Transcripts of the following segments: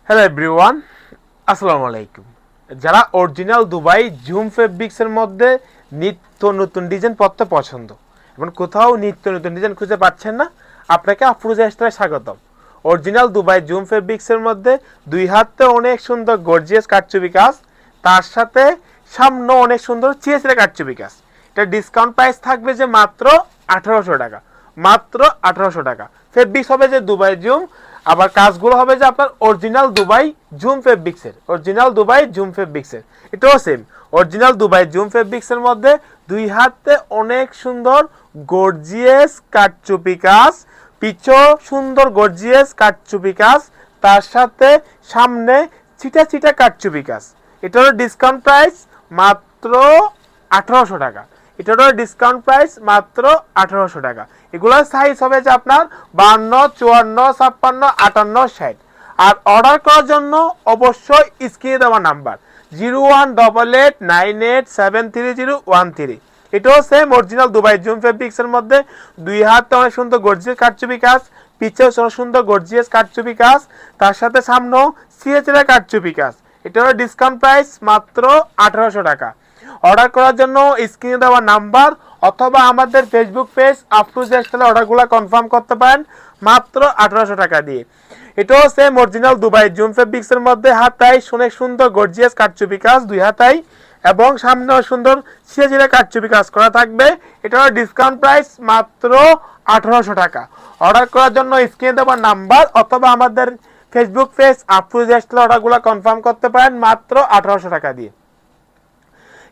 Hello everyone, আসসালামু আলাইকুম। যারা অরিজিনাল দুবাই জুম ফেব্রিক্সের মধ্যে নিত্য নতুন ডিজাইন পড়তে পছন্দ এবং কোথাও নিত্য নতুন ডিজাইন খুঁজে পাচ্ছেন না, আপনাকে আফরোজা স্টাইলে স্বাগতম। অরিজিনাল দুবাই জুম ফেব্রিক্সের মধ্যে দুই হাতে অনেক সুন্দর গর্জিয়াস কারচুপি কাজ, তার সাথে সামনে অনেক সুন্দর চিয়েছিলা কারচুপি কাজ। এটা ডিসকাউন্ট প্রাইস থাকবে যে মাত্র 1800 টাকা, মাত্র 1800 টাকা। ফেব্রিক্স হবে যে দুবাই জুম, আবার কাজগুলো হবে যে আপনার অরিজিনাল দুবাই জুম ফেব্রিক্সের, অরিজিনাল দুবাই জুম ফেব্রিক্সের। এটাও সেম অরিজিনাল দুবাই জুম ফেব্রিক্সের মধ্যে দুই হাতে অনেক সুন্দর গর্জিয়াস কারচুপি কাজ, পিছও সুন্দর গর্জিয়াস কারচুপি কাজ, তার সাথে সামনে চিটা চিটা কারচুপি কাজ। এটারও ডিসকাউন্ট প্রাইস মাত্র 1800 টাকা। এটারও ডিসকাউন্ট প্রাইস মাত্র 1800 টাকা। এগুলোর সাইজ হবে যে আপনার 52, 54, 56, 58, 60। আর অর্ডার করার জন্য অবশ্যই স্ক্রিনে দেওয়া নাম্বার 018898730013। এটাও সেম অরিজিনাল দুবাই জুম ফেব্রিক্সের মধ্যে দুই হাতে অনেক সুন্দর গর্জিয়াস কারচুপি কাজ, পিছেও সুন্দর গর্জিয়াস কারচুপি কাজ, তার সাথে সামনেও সিএচএল কারচুপি কাজ। এটারও ডিসকাউন্ট প্রাইস মাত্র 1800 টাকা। অর্ডার করার জন্য স্ক্রিনে দেওয়া নাম্বার অথবা আমাদের ফেসবুক পেজ আফরোজা স্টাইলে অর্ডারগুলো কনফার্ম করতে পারেন মাত্র 1800 টাকা দিয়ে। এটাও সেম অরিজিনাল দুবাই জুম ফেব্রিক্সের মধ্যে হাতায় অনেক সুন্দর গর্জিয়াস কারচুপি কাজ দুই হাতায়, এবং সামনেও সুন্দর সিএজিরা কারচুপি কাজ করা থাকবে। এটাও ডিসকাউন্ট প্রাইস মাত্র 1800 টাকা। অর্ডার করার জন্য স্ক্রিনে দেওয়া নাম্বার অথবা আমাদের ফেসবুক পেজ আফরোজা স্টাইলে অর্ডারগুলো কনফার্ম করতে পারেন মাত্র 1800 টাকা দিয়ে।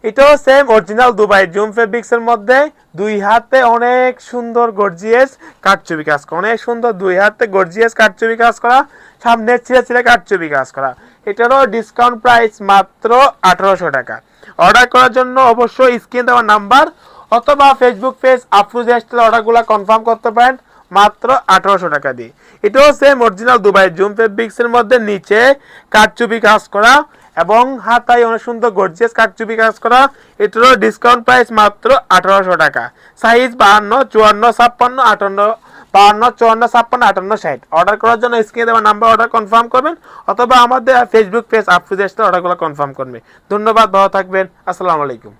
এটাও সেম অরিজিনাল দুবাই জুম ফেব্রিক্সের মধ্যে দুই হাতে অনেক সুন্দর গর্জিয়াস কারচুপি কাজ করা, অনেক সুন্দর দুই হাতে গর্জিয়াস কারচুপি কাজ করা, সামনে ছিঁড়ে ছিঁড়ে কারচুপি কাজ করা। এটারও ডিসকাউন্ট প্রাইস মাত্র 1800 টাকা। অর্ডার করার জন্য অবশ্যই স্ক্রিনে দেওয়া নাম্বার অথবা ফেসবুক পেজ আফরোজা স্টাইলে অর্ডারগুলো কনফার্ম করতে পারেন মাত্র 1800 টাকা দিয়ে। এটাও সেম অরিজিনাল দুবাই জুম ফেব্রিক্সের মধ্যে নিচে কারচুপি কাজ করা এবং হাতায় অনেক সুন্দর গর্জিয়াস কারচুপি কাজ করা। এটারও ডিসকাউন্ট প্রাইস মাত্র 1800 টাকা। সাইজ 52, 54, 56, 58, 52, 54, 56, 58, 60। অর্ডার করার জন্য স্ক্রিনে দেওয়া নাম্বার অর্ডার কনফার্ম করবেন অথবা আমাদের ফেসবুক পেজ আফরোজা স্টাইলে অর্ডারগুলো কনফার্ম করবেন। ধন্যবাদ, ভালো থাকবেন, আসসালামু আলাইকুম।